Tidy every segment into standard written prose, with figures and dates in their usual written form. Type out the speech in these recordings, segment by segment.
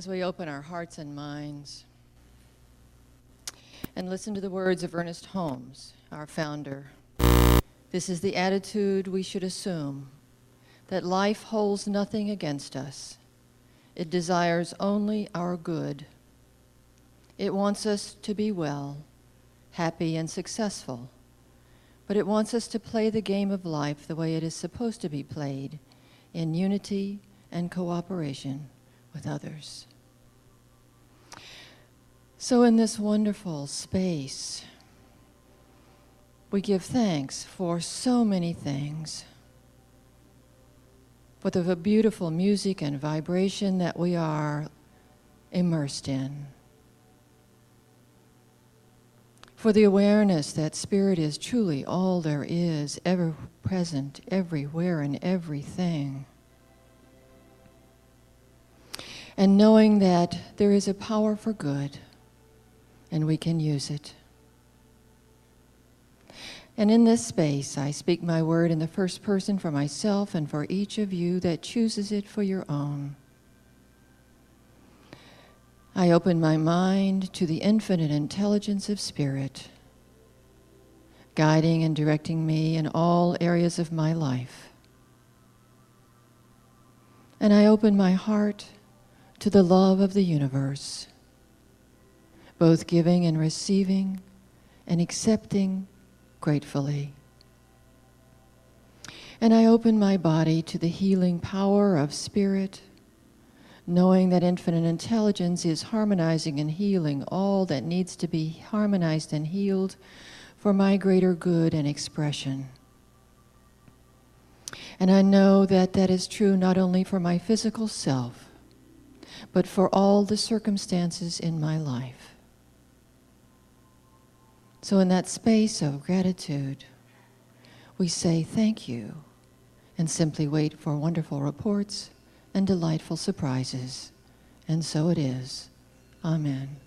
as we open our hearts and minds and listen to the words of Ernest Holmes, our founder. This is the attitude we should assume, that life holds nothing against us. It desires only our good. It wants us to be well, happy, and successful, but it wants us to play the game of life the way it is supposed to be played, in unity and cooperation with others. So in this wonderful space, we give thanks for so many things, for the beautiful music and vibration that we are immersed in, for the awareness that Spirit is truly all there is, ever present, everywhere, and everything. And knowing that there is a power for good, and we can use it. And in this space, I speak my word in the first person for myself and for each of you that chooses it for your own. I open my mind to the infinite intelligence of Spirit, guiding and directing me in all areas of my life. And I open my heart to the love of the universe, both giving and receiving and accepting gratefully. And I open my body to the healing power of Spirit, knowing that infinite intelligence is harmonizing and healing all that needs to be harmonized and healed for my greater good and expression. And I know that that is true not only for my physical self, but for all the circumstances in my life. So in that space of gratitude, we say thank you and simply wait for wonderful reports and delightful surprises. And so it is. Amen.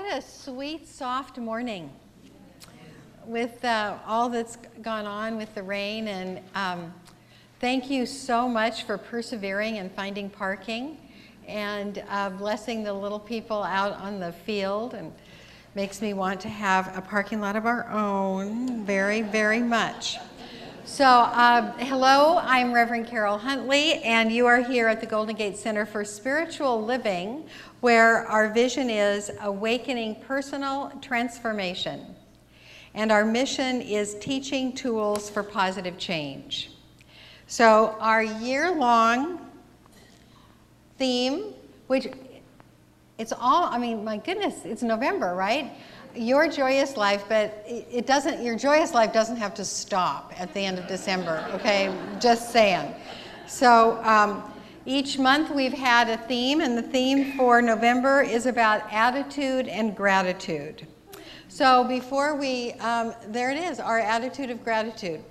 What a sweet, soft morning with all that's gone on with the rain. And thank you so much for persevering and finding parking and blessing the little people out on the field. And makes me want to have a parking lot of our own very, very much. So hello, I'm Reverend Karyl Huntley, and you are here at the Golden Gate Center for Spiritual Living, where our vision is awakening personal transformation. And our mission is teaching tools for positive change. So our year-long theme, which it's all, I mean, my goodness, it's November, right? Your joyous life, but it doesn't, your joyous life doesn't have to stop at the end of December, okay? Just saying. So each month we've had a theme, and the theme for November is about attitude and gratitude. So before we, there it is, our attitude of gratitude.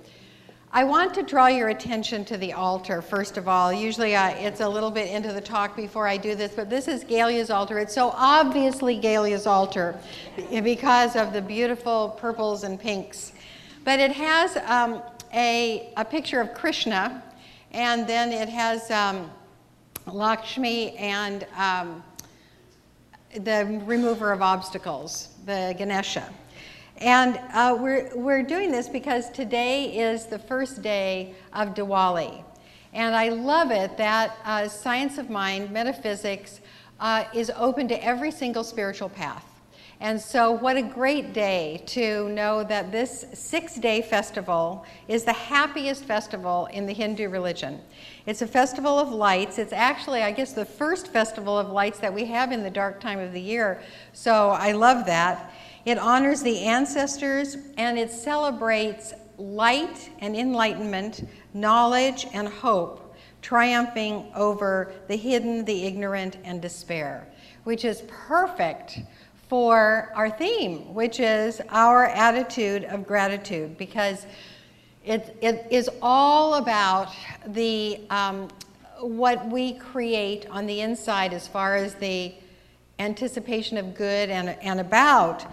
I want to draw your attention to the altar, first of all. Usually it's a little bit into the talk before I do this, but this is Gailya's altar. It's so obviously Gailya's altar because of the beautiful purples and pinks. But it has a picture of Krishna, and then it has Lakshmi and the remover of obstacles, the Ganesha. And we're doing this because today is the first day of Diwali. And I love it that science of mind, metaphysics, is open to every single spiritual path. And so what a great day to know that this 6-day festival is the happiest festival in the Hindu religion. It's a festival of lights. It's actually, I guess, the first festival of lights that we have in the dark time of the year. So I love that. It honors the ancestors, and it celebrates light and enlightenment, knowledge and hope, triumphing over the hidden, the ignorant, and despair, which is perfect for our theme, which is our attitude of gratitude, because it is all about the what we create on the inside as far as the anticipation of good and about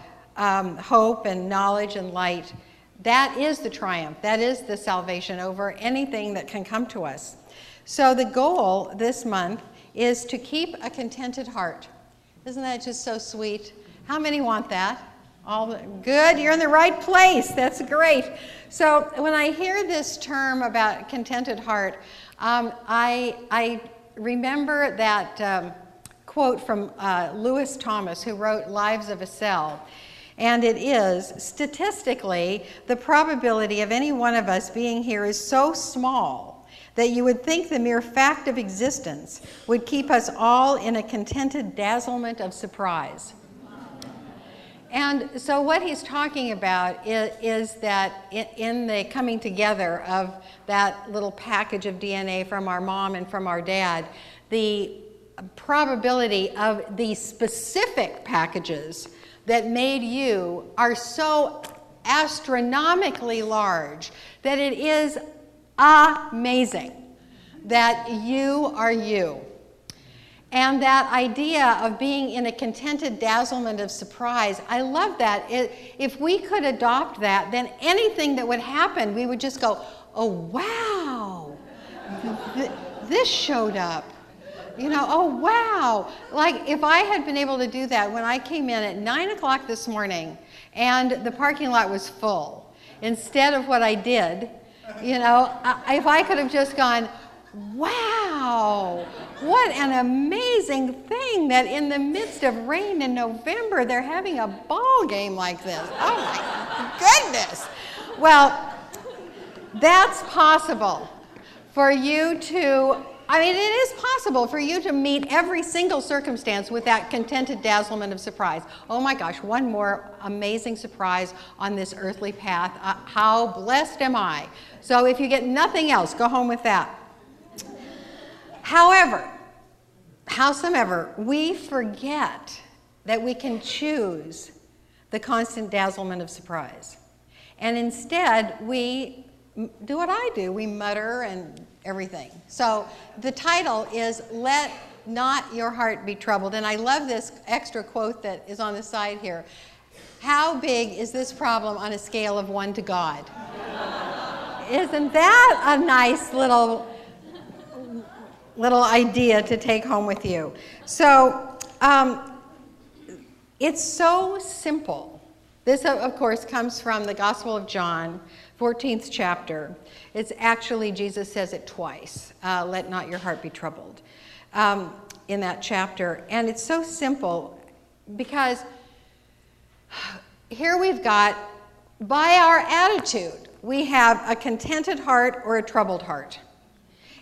hope and knowledge and light. That is the triumph. That is the salvation over anything that can come to us. So the goal this month is to keep a contented heart. Isn't that just so sweet? How many want that? All good, you're in the right place. That's great. So when I hear this term about contented heart, I remember that quote from Lewis Thomas, who wrote Lives of a Cell. And it is, statistically, the probability of any one of us being here is so small that you would think the mere fact of existence would keep us all in a contented dazzlement of surprise. And so what he's talking about is that in the coming together of that little package of DNA from our mom and from our dad, the probability of the specific packages that made you are so astronomically large that it is amazing that you are you. And that idea of being in a contented dazzlement of surprise, I love that. If we could adopt that, then anything that would happen, we would just go, oh, wow, this showed up. You know, oh, wow. Like, if I had been able to do that when I came in at 9 o'clock this morning and the parking lot was full, instead of what I did, you know, if I could have just gone, wow, what an amazing thing that in the midst of rain in November, they're having a ball game like this. Oh, my goodness. Well, that's possible for you to... I mean, it is possible for you to meet every single circumstance with that contented dazzlement of surprise. Oh my gosh, one more amazing surprise on this earthly path. How blessed am I? So if you get nothing else, go home with that. However, howsoever, we forget that we can choose the constant dazzlement of surprise. And instead, we do what I do. We mutter and everything. So the title is Let not your heart be troubled. And I love this extra quote that is on the side here. How big is this problem on a scale of 1 to God? Isn't that a nice little idea to take home with you? So it's so simple. This, of course, comes from the Gospel of John, 14th chapter. It's actually, Jesus says it twice, let not your heart be troubled, in that chapter. And it's so simple because here we've got, by our attitude, we have a contented heart or a troubled heart.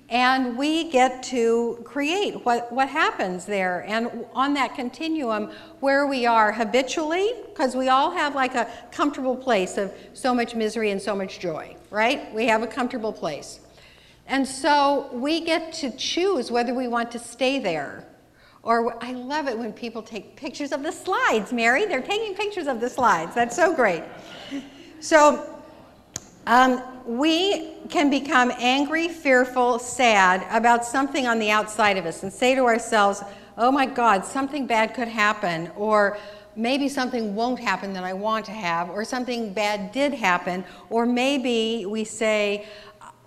And we get to create what happens there. And on that continuum where we are habitually, because we all have like a comfortable place of so much misery and so much joy, right? We have a comfortable place. And so we get to choose whether we want to stay there. Or I love it when people take pictures of the slides, Mary. They're taking pictures of the slides. That's so great. So we can become angry, fearful, sad about something on the outside of us and say to ourselves, oh my God, something bad could happen, or maybe something won't happen that I want to have, or something bad did happen, or maybe we say,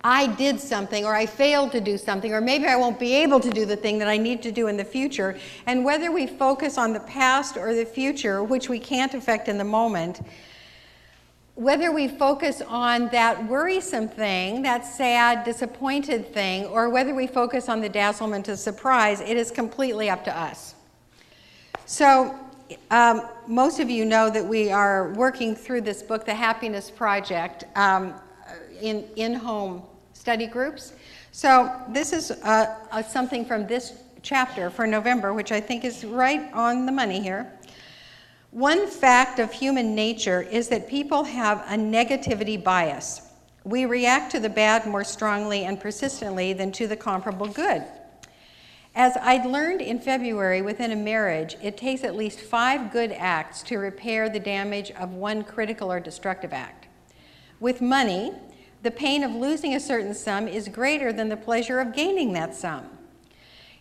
I did something, or I failed to do something, or maybe I won't be able to do the thing that I need to do in the future. And whether we focus on the past or the future, which we can't affect in the moment, whether we focus on that worrisome thing, that sad, disappointed thing, or whether we focus on the dazzlement of surprise, it is completely up to us. So most of you know that we are working through this book, The Happiness Project, in-home study groups. So this is something from this chapter for November, which I think is right on the money here. One fact of human nature is that people have a negativity bias. We react to the bad more strongly and persistently than to the comparable good. As I'd learned in February within a marriage, it takes at least 5 good acts to repair the damage of one critical or destructive act. With money, the pain of losing a certain sum is greater than the pleasure of gaining that sum.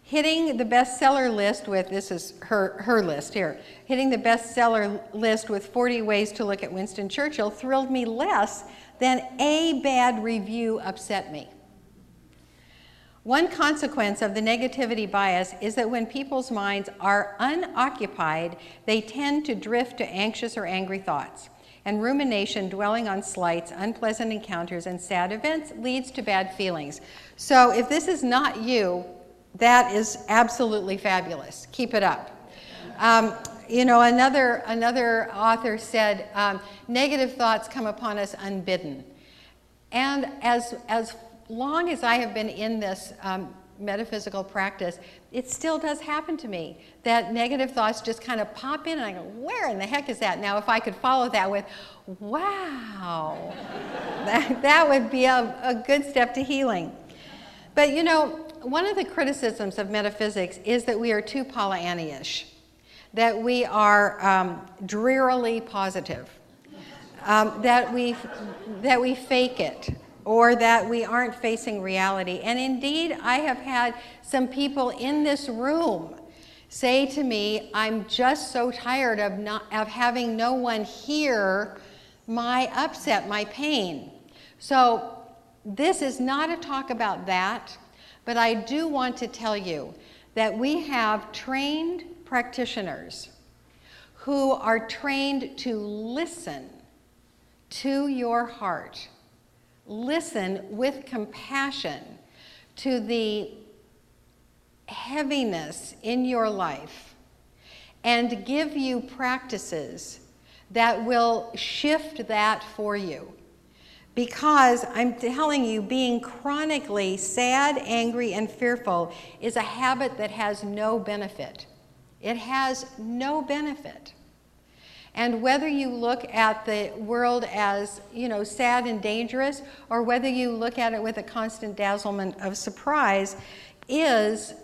Hitting the bestseller list with, this is her list here, hitting the bestseller list with 40 ways to look at Winston Churchill thrilled me less than a bad review upset me. One consequence of the negativity bias is that when people's minds are unoccupied, they tend to drift to anxious or angry thoughts. And rumination, dwelling on slights, unpleasant encounters, and sad events leads to bad feelings. So if this is not you, that is absolutely fabulous. Keep it up. You know, another author said, negative thoughts come upon us unbidden. And as long as I have been in this metaphysical practice, it still does happen to me that negative thoughts just kind of pop in and I go, where in the heck is that? Now, if I could follow that with, wow, that would be a good step to healing. But you know, one of the criticisms of metaphysics is that we are too Pollyanna-ish, that we are drearily positive, that we fake it, or that we aren't facing reality. And indeed, I have had some people in this room say to me, I'm just so tired of having no one hear my upset, my pain. So this is not a talk about that, but I do want to tell you that we have trained practitioners who are trained to listen to your heart. Listen with compassion to the heaviness in your life and give you practices that will shift that for you. Because I'm telling you, being chronically sad, angry, and fearful is a habit that has no benefit. It has no benefit. And whether you look at the world as, you know, sad and dangerous, or whether you look at it with a constant dazzlement of surprise, is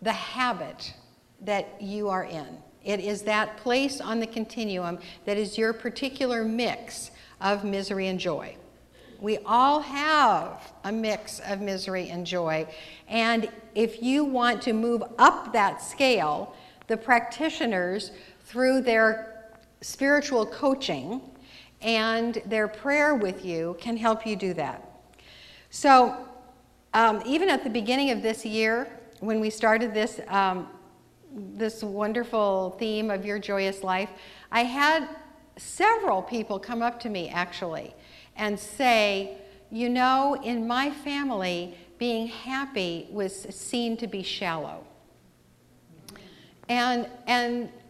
the habit that you are in. It is that place on the continuum that is your particular mix of misery and joy. We all have a mix of misery and joy. And if you want to move up that scale, the practitioners, through their spiritual coaching and their prayer with you, can help you do that. So even at the beginning of this year, when we started this, this wonderful theme of Your Joyous Life, I had several people come up to me, actually, and say, you know, in my family, being happy was seen to be shallow. And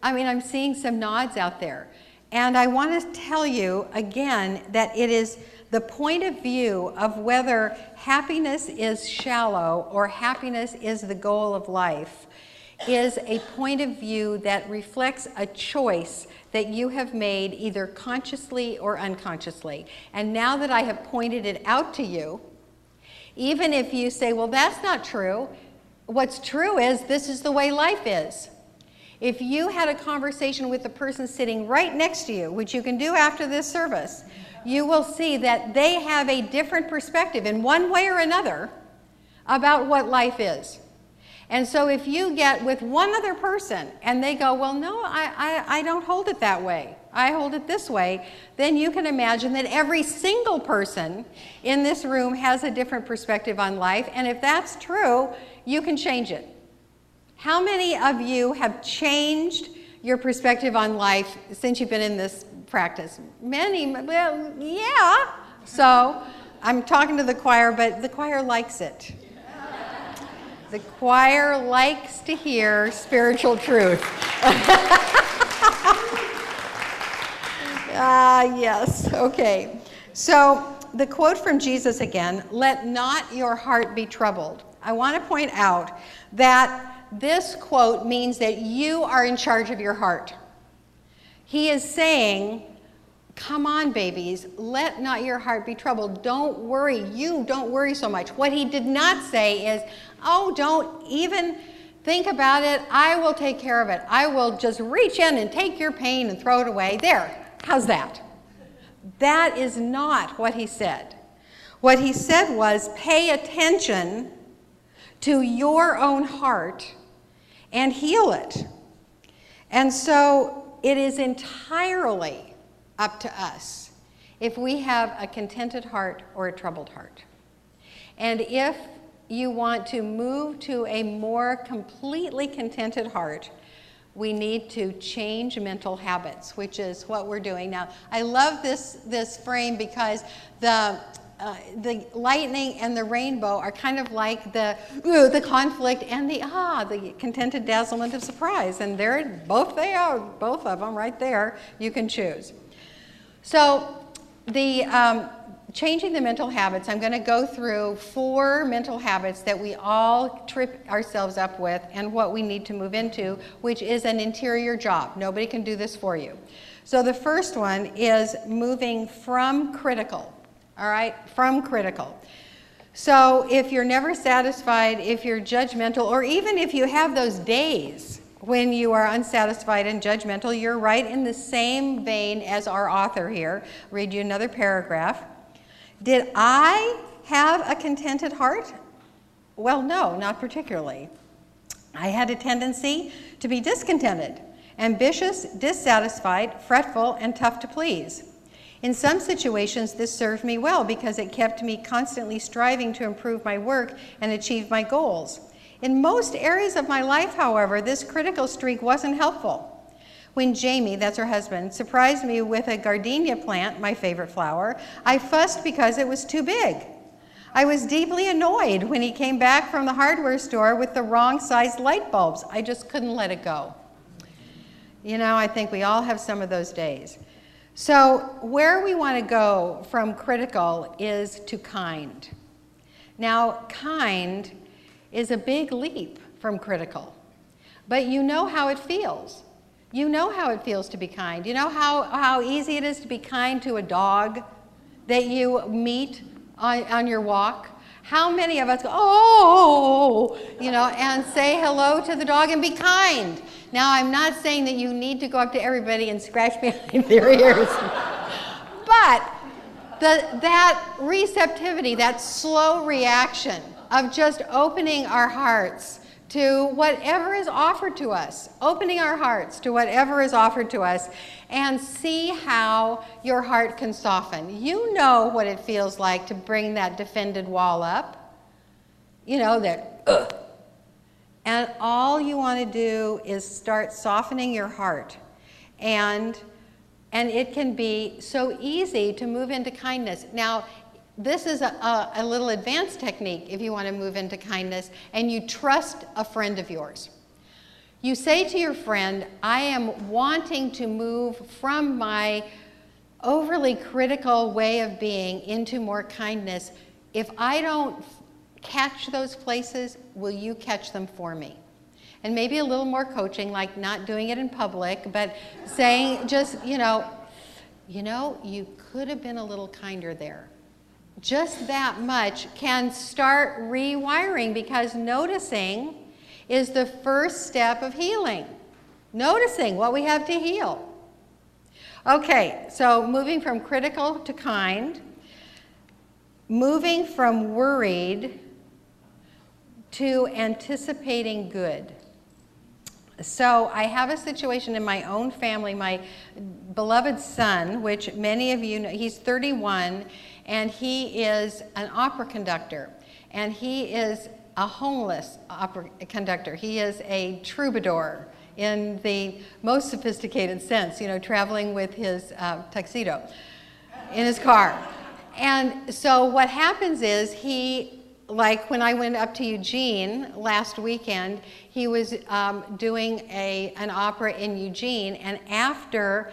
I mean, I'm seeing some nods out there. And I want to tell you again that it is the point of view of whether happiness is shallow or happiness is the goal of life is a point of view that reflects a choice that you have made either consciously or unconsciously. And now that I have pointed it out to you, even if you say, well, that's not true, what's true is this is the way life is. If you had a conversation with the person sitting right next to you, which you can do after this service, you will see that they have a different perspective in one way or another about what life is. And so if you get with one other person and they go, well, no, I don't hold it that way. I hold it this way. Then you can imagine that every single person in this room has a different perspective on life. And if that's true, you can change it. How many of you have changed your perspective on life since you've been in this practice? Many, well, yeah. So I'm talking to the choir, but the choir likes it. The choir likes to hear spiritual truth. Yes, okay. So the quote from Jesus again, let not your heart be troubled. I want to point out that this quote means that you are in charge of your heart. He is saying, come on, babies, let not your heart be troubled. Don't worry. You don't worry so much. What he did not say is, oh, don't even think about it. I will take care of it. I will just reach in and take your pain and throw it away. There. How's that? That is not what he said. What he said was, pay attention to your own heart and heal it. And so it is entirely up to us if we have a contented heart or a troubled heart. And if you want to move to a more completely contented heart, we need to change mental habits, which is what we're doing now. I love this frame because the lightning and the rainbow are kind of like the conflict and the contented dazzlement of surprise. And there, both of them right there, you can choose. So the changing the mental habits, I'm going to go through 4 mental habits that we all trip ourselves up with and what we need to move into, which is an interior job. Nobody can do this for you. So the first one is moving from critical. All right, from critical. So if you're never satisfied, if you're judgmental, or even if you have those days when you are unsatisfied and judgmental, you're right in the same vein as our author here. Read you another paragraph. Did I have a contented heart? Well, no, not particularly. I had a tendency to be discontented, ambitious, dissatisfied, fretful, and tough to please. In some situations, this served me well because it kept me constantly striving to improve my work and achieve my goals. In most areas of my life, however, this critical streak wasn't helpful. When Jamie, that's her husband, surprised me with a gardenia plant, my favorite flower, I fussed because it was too big. I was deeply annoyed when he came back from the hardware store with the wrong-sized light bulbs. I just couldn't let it go. You know, I think we all have some of those days. So where we want to go from critical is to kind. Now, kind is a big leap from critical, but you know how it feels. You know how it feels to be kind. You know how easy it is to be kind to a dog that you meet on your walk? How many of us go, oh, you know, and say hello to the dog and be kind? Now, I'm not saying that you need to go up to everybody and scratch behind their ears. But That receptivity, that slow reaction of just opening our hearts to whatever is offered to us, opening our hearts to whatever is offered to us, and see how your heart can soften. You know what it feels like to bring that defended wall up. You know that, ugh. And all you want to do is start softening your heart. And it can be so easy to move into kindness. Now, this is a little advanced technique if you want to move into kindness, and you trust a friend of yours. You say to your friend, I am wanting to move from my overly critical way of being into more kindness. If I don't catch those places, will you catch them for me? And maybe a little more coaching, like not doing it in public, but saying just, you you could have been a little kinder there. Just that much can start rewiring, because noticing is the first step of healing. Noticing what we have to heal. Okay, so moving from critical to kind, moving from worried to anticipating good. So I have a situation in my own family. My beloved son, which many of you know, he's 31, and he is an opera conductor. And he is a homeless opera conductor. He is a troubadour in the most sophisticated sense, traveling with his tuxedo in his car. And so what happens is like when I went up to Eugene last weekend, he was doing an opera in Eugene, and after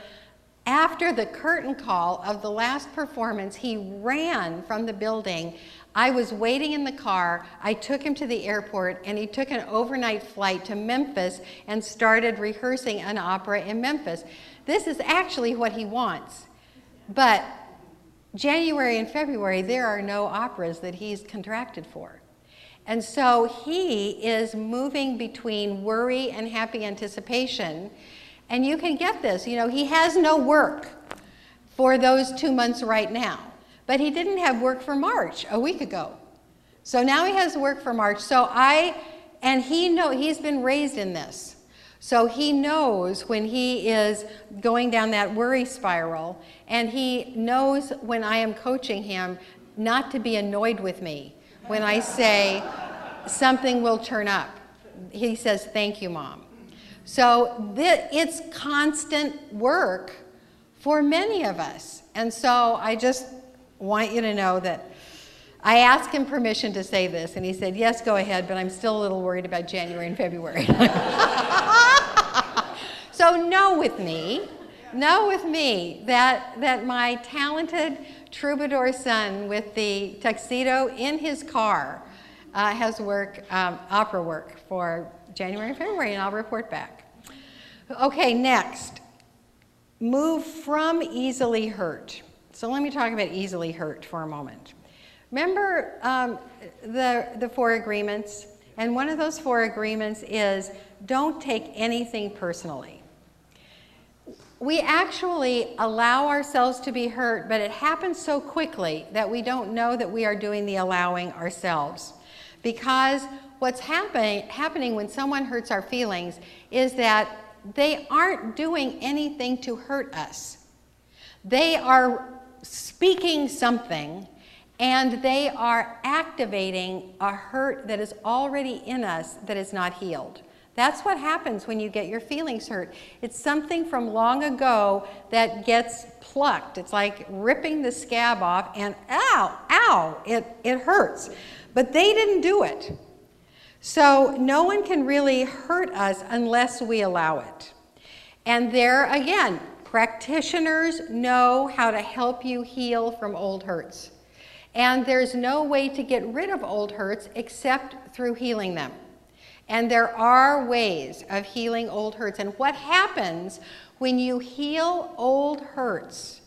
the curtain call of the last performance, he ran from the building. I was waiting in the car. I took him to the airport, and he took an overnight flight to Memphis and started rehearsing an opera in Memphis. This is actually what he wants. But January and February, there are no operas that he's contracted for. And so he is moving between worry and happy anticipation. And you can get this. He has no work for those 2 months right now. But he didn't have work for March a week ago. So now he has work for March. And he's been raised in this. So he knows when he is going down that worry spiral, and he knows when I am coaching him not to be annoyed with me when I say something will turn up. He says, thank you, Mom. So it's constant work for many of us. And so I just want you to know that I asked him permission to say this, and he said, yes, go ahead, but I'm still a little worried about January and February. So know with me that my talented troubadour son with the tuxedo in his car has opera work for January and February, and I'll report back. Okay, next, move from easily hurt. So let me talk about easily hurt for a moment. Remember the 4 agreements? And one of those 4 agreements is don't take anything personally. We actually allow ourselves to be hurt, but it happens so quickly that we don't know that we are doing the allowing ourselves. Because what's happening when someone hurts our feelings is that they aren't doing anything to hurt us. They are speaking something, and they are activating a hurt that is already in us that is not healed. That's what happens when you get your feelings hurt. It's something from long ago that gets plucked. It's like ripping the scab off, and ow, it hurts. But they didn't do it. So no one can really hurt us unless we allow it. And there again, practitioners know how to help you heal from old hurts. And there's no way to get rid of old hurts except through healing them. And there are ways of healing old hurts. And what happens when you heal old hurts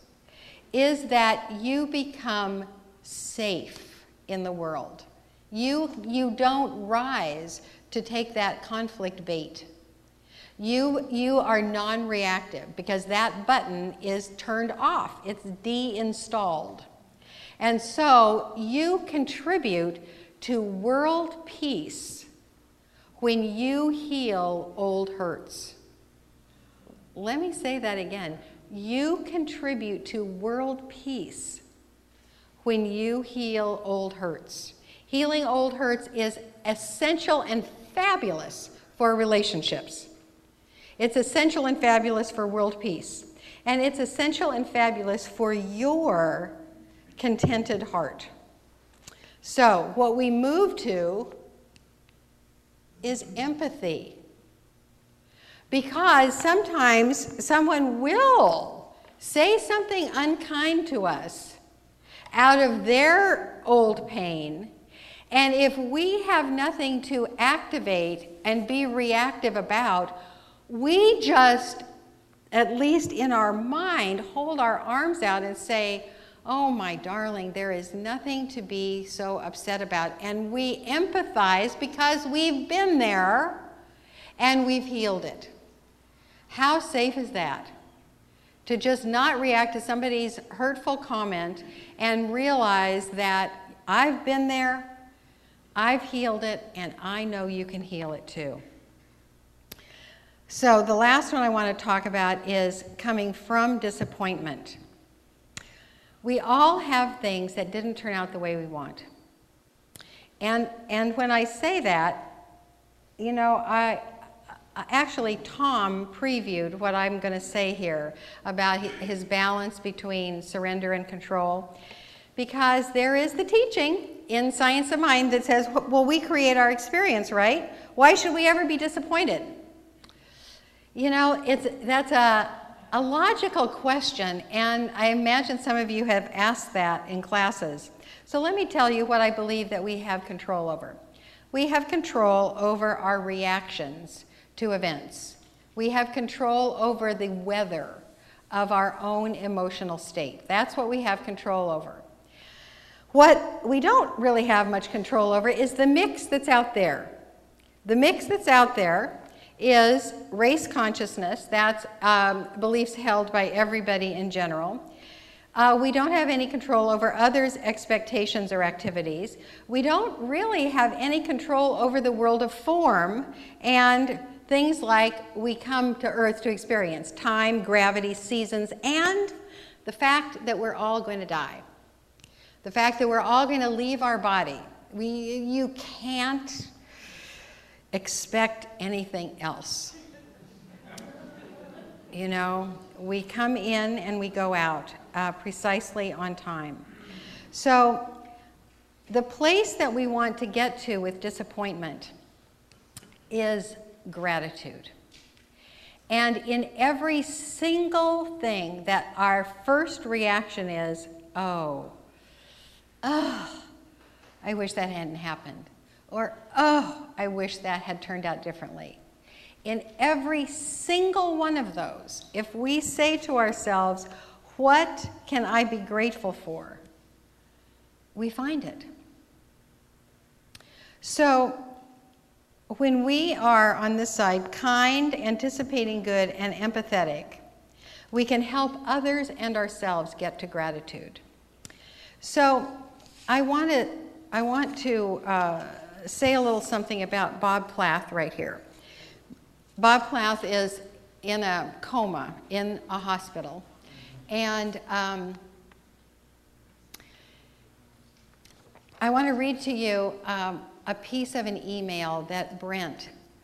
is that you become safe in the world. You don't rise to take that conflict bait. You are non-reactive because that button is turned off. It's de-installed. And so you contribute to world peace when you heal old hurts. Let me say that again. You contribute to world peace when you heal old hurts. Healing old hurts is essential and fabulous for relationships. It's essential and fabulous for world peace. And it's essential and fabulous for your contented heart. So what we move to is empathy. Because sometimes someone will say something unkind to us out of their old pain, and if we have nothing to activate and be reactive about, we just, at least in our mind, hold our arms out and say, oh my darling, there is nothing to be so upset about. And we empathize because we've been there and we've healed it. How safe is that? To just not react to somebody's hurtful comment and realize that I've been there, I've healed it, and I know you can heal it too. So the last one I want to talk about is coming from disappointment. We all have things that didn't turn out the way we want. And when I say that, you know, actually Tom previewed what I'm going to say here about his balance between surrender and control, because there is the teaching in Science of Mind that says, well, we create our experience, right? Why should we ever be disappointed? You know, that's a logical question, and I imagine some of you have asked that in classes. So let me tell you what I believe that we have control over. We have control over our reactions to events. We have control over the weather of our own emotional state. That's what we have control over. What we don't really have much control over is the mix that's out there. The mix that's out there is race consciousness. That's beliefs held by everybody in general. We don't have any control over others' expectations or activities. We don't really have any control over the world of form and things like we come to Earth to experience: time, gravity, seasons, and the fact that we're all going to die. The fact that we're all going to leave our body. You can't expect anything else. You know, we come in and we go out precisely on time. So the place that we want to get to with disappointment is gratitude. And in every single thing that our first reaction is, oh, I wish that hadn't happened. Or, oh, I wish that had turned out differently. In every single one of those, if we say to ourselves, what can I be grateful for? We find it. So when we are on this side, kind, anticipating good, and empathetic, we can help others and ourselves get to gratitude. So I want to say a little something about Bob Plath right here. Bob Plath is in a coma in a hospital, and I want to read to you a piece of an email that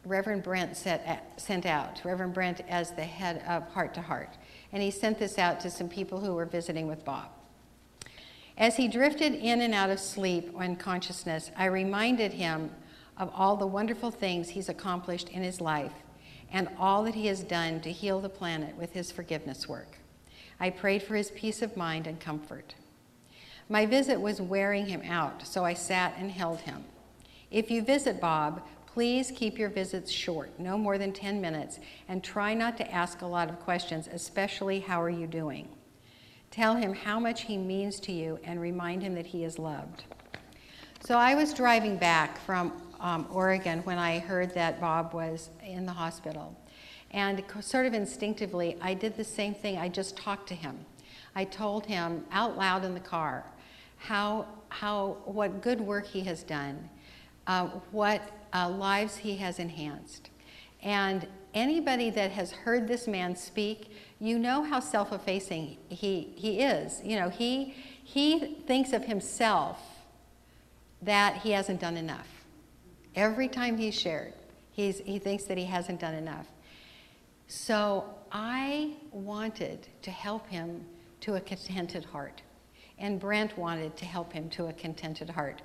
Reverend Brent sent out. Reverend Brent as the head of Heart to Heart, and he sent this out to some people who were visiting with Bob. As he drifted in and out of sleep and consciousness, I reminded him of all the wonderful things he's accomplished in his life and all that he has done to heal the planet with his forgiveness work. I prayed for his peace of mind and comfort. My visit was wearing him out, so I sat and held him. If you visit Bob, please keep your visits short, no more than 10 minutes, and try not to ask a lot of questions, especially how are you doing? Tell him how much he means to you and remind him that he is loved. So I was driving back from Oregon when I heard that Bob was in the hospital. And sort of instinctively, I did the same thing. I just talked to him. I told him out loud in the car what good work he has done, what lives he has enhanced. And anybody that has heard this man speak, you know how self-effacing he is. You know, he thinks of himself that he hasn't done enough. Every time he's shared, he thinks that he hasn't done enough. So I wanted to help him to a contented heart. And Brent wanted to help him to a contented heart.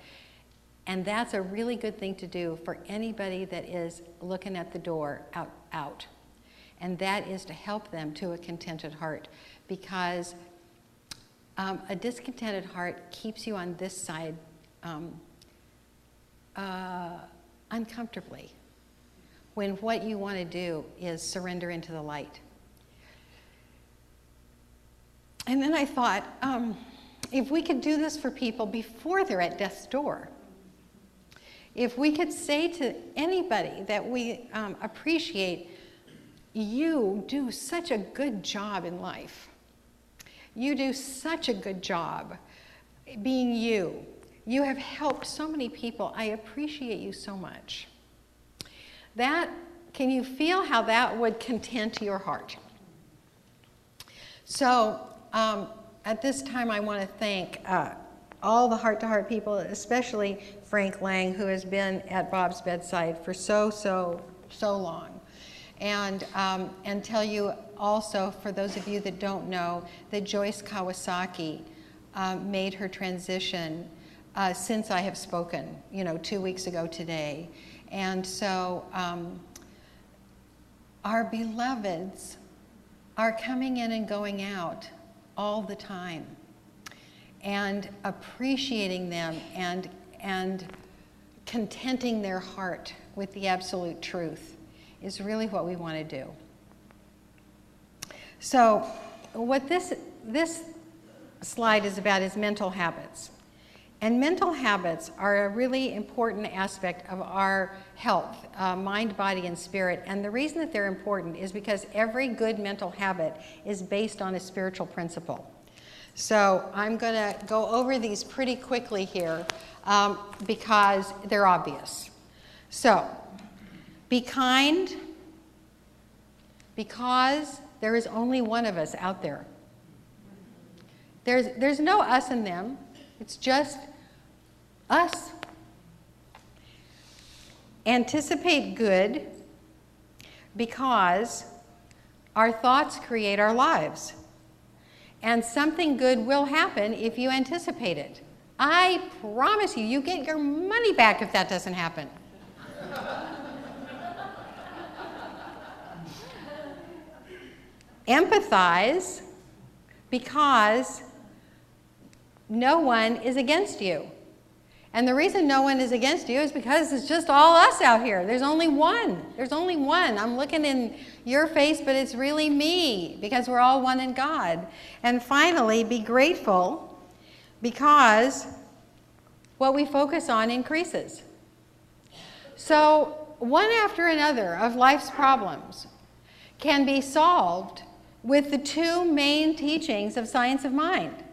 And that's a really good thing to do for anybody that is looking at the door out. And that is to help them to a contented heart, because a discontented heart keeps you on this side uncomfortably, when what you want to do is surrender into the light. And then I thought, if we could do this for people before they're at death's door, if we could say to anybody that we appreciate, you do such a good job in life. You do such a good job being you. You have helped so many people. I appreciate you so much. Can you feel how that would content your heart? So at this time, I want to thank all the heart-to-heart people, especially Frank Lang, who has been at Bob's bedside for so long. And tell you also, for those of you that don't know, that Joyce Kawasaki made her transition since I have spoken, 2 weeks ago today. And so our beloveds are coming in and going out all the time, and appreciating them and contenting their heart with the absolute truth is really what we want to do. So what this slide is about is mental habits. And mental habits are a really important aspect of our health, mind, body, and spirit. And the reason that they're important is because every good mental habit is based on a spiritual principle. So I'm going to go over these pretty quickly here because they're obvious. So, be kind, because there is only one of us out there. There's no us and them. It's just us. Anticipate good, because our thoughts create our lives. And something good will happen if you anticipate it. I promise you, you get your money back if that doesn't happen. Empathize, because no one is against you. And the reason no one is against you is because it's just all us out here. There's only one. There's only one. I'm looking in your face, but it's really me, because we're all one in God. And finally, be grateful, because what we focus on increases. So one after another of life's problems can be solved with the two main teachings of science of mind.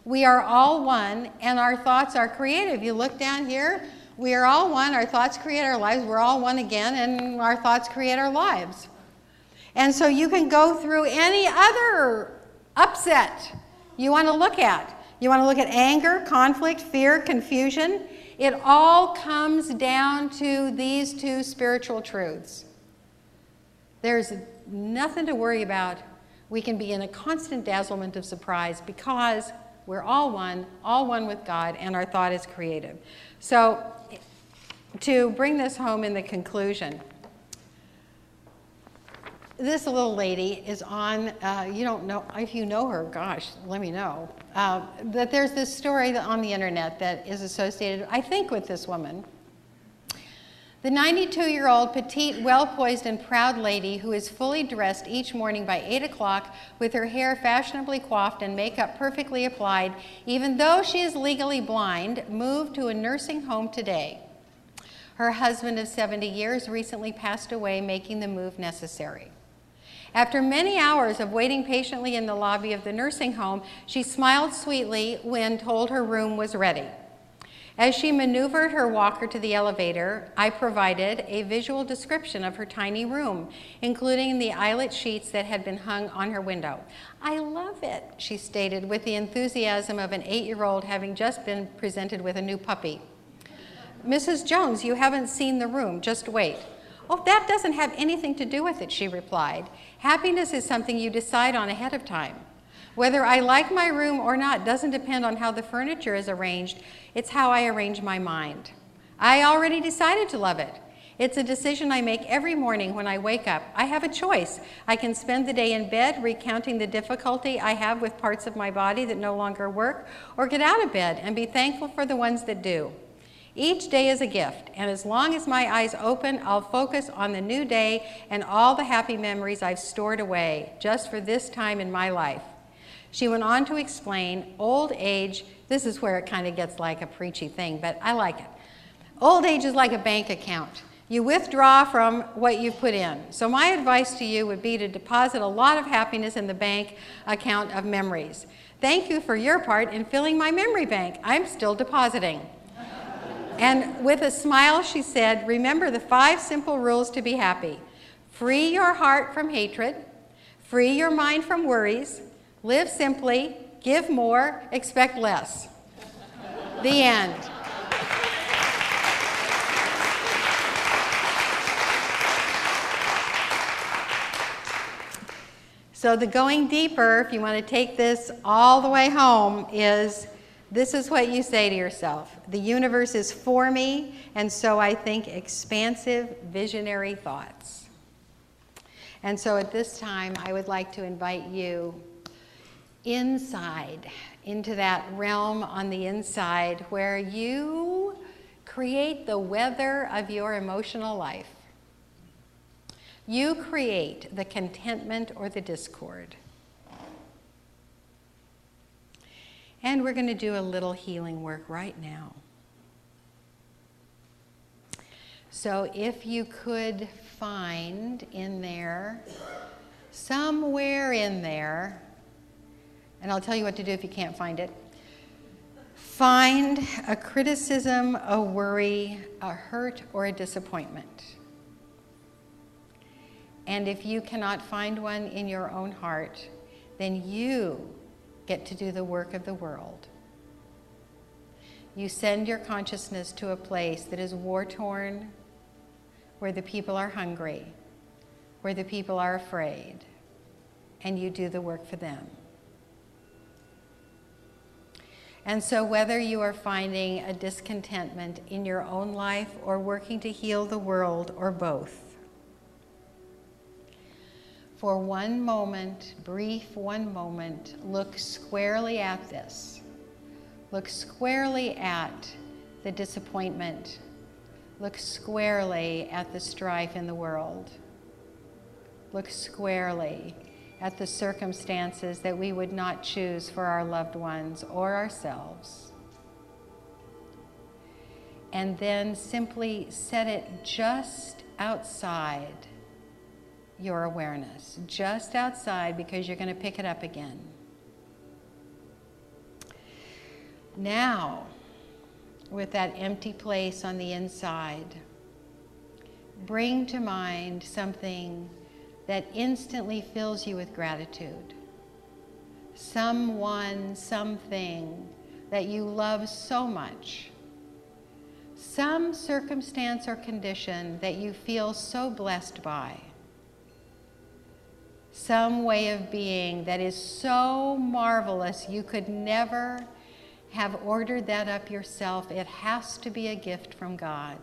We are all one, and our thoughts are creative. You look down here, we are all one. Our thoughts create our lives. We're all one again, and our thoughts create our lives. And so you can go through any other upset you want to look at. You want to look at anger, conflict, fear, confusion. It all comes down to these two spiritual truths. There's nothing to worry about. We can be in a constant dazzlement of surprise, because we're all one with God, and our thought is creative. So to bring this home in the conclusion, this little lady is on, you don't know, if you know her, gosh, let me know, that there's this story on the internet that is associated, I think, with this woman. The 92-year-old, petite, well-poised, and proud lady who is fully dressed each morning by 8 o'clock with her hair fashionably coiffed and makeup perfectly applied, even though she is legally blind, moved to a nursing home today. Her husband of 70 years recently passed away, making the move necessary. After many hours of waiting patiently in the lobby of the nursing home, she smiled sweetly when told her room was ready. As she maneuvered her walker to the elevator, I provided a visual description of her tiny room, including the eyelet sheets that had been hung on her window. "I love it," she stated with the enthusiasm of an 8-year-old having just been presented with a new puppy. "Mrs. Jones, you haven't seen the room. Just wait." "Oh, that doesn't have anything to do with it," she replied. "Happiness is something you decide on ahead of time. Whether I like my room or not doesn't depend on how the furniture is arranged. It's how I arrange my mind. I already decided to love it. It's a decision I make every morning when I wake up. I have a choice. I can spend the day in bed recounting the difficulty I have with parts of my body that no longer work, or get out of bed and be thankful for the ones that do. Each day is a gift, and as long as my eyes open, I'll focus on the new day and all the happy memories I've stored away just for this time in my life." She went on to explain, old age, this is where it kind of gets like a preachy thing, but I like it. Old age is like a bank account. You withdraw from what you've put in. So my advice to you would be to deposit a lot of happiness in the bank account of memories. Thank you for your part in filling my memory bank. I'm still depositing. And with a smile, she said, "Remember the 5 simple rules to be happy. Free your heart from hatred. Free your mind from worries. Live simply, give more, expect less." The end. So the going deeper, if you want to take this all the way home, is this is what you say to yourself. The universe is for me, and so I think expansive, visionary thoughts. And so at this time, I would like to invite you inside, into that realm on the inside where you create the weather of your emotional life. You create the contentment or the discord. And we're going to do a little healing work right now. So if you could find in there, somewhere in there, and I'll tell you what to do if you can't find it. Find a criticism, a worry, a hurt, or a disappointment. And if you cannot find one in your own heart, then you get to do the work of the world. You send your consciousness to a place that is war-torn, where the people are hungry, where the people are afraid, and you do the work for them. And so whether you are finding a discontentment in your own life or working to heal the world, or both, for one moment, brief one moment, look squarely at this. Look squarely at the disappointment. Look squarely at the strife in the world. Look squarely at the circumstances that we would not choose for our loved ones or ourselves. And then simply set it just outside your awareness, just outside, because you're going to pick it up again. Now, with that empty place on the inside, bring to mind something that instantly fills you with gratitude. Someone, something that you love so much. Some circumstance or condition that you feel so blessed by. Some way of being that is so marvelous you could never have ordered that up yourself. It has to be a gift from God.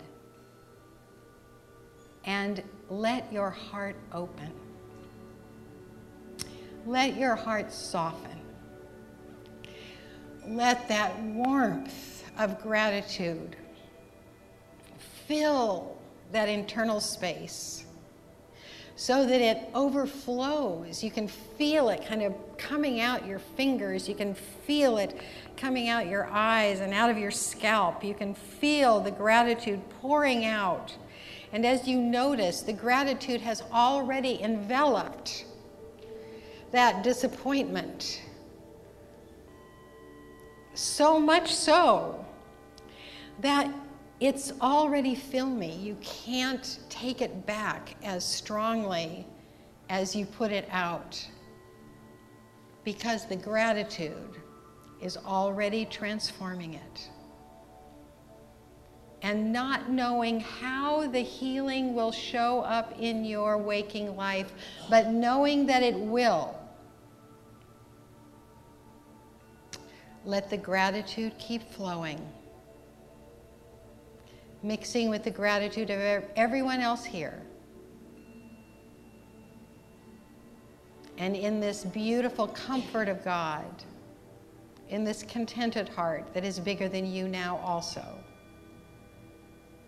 And let your heart open. Let your heart soften. Let that warmth of gratitude fill that internal space so that it overflows. You can feel it kind of coming out your fingers. You can feel it coming out your eyes and out of your scalp. You can feel the gratitude pouring out. And as you notice, the gratitude has already enveloped that disappointment. So much so that it's already filmy. You can't take it back as strongly as you put it out, because the gratitude is already transforming it. And not knowing how the healing will show up in your waking life, but knowing that it will. Let the gratitude keep flowing, mixing with the gratitude of everyone else here. And in this beautiful comfort of God, in this contented heart that is bigger than you now also,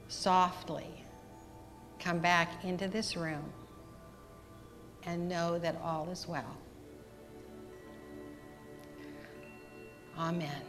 softly come back into this room and know that all is well. Amen.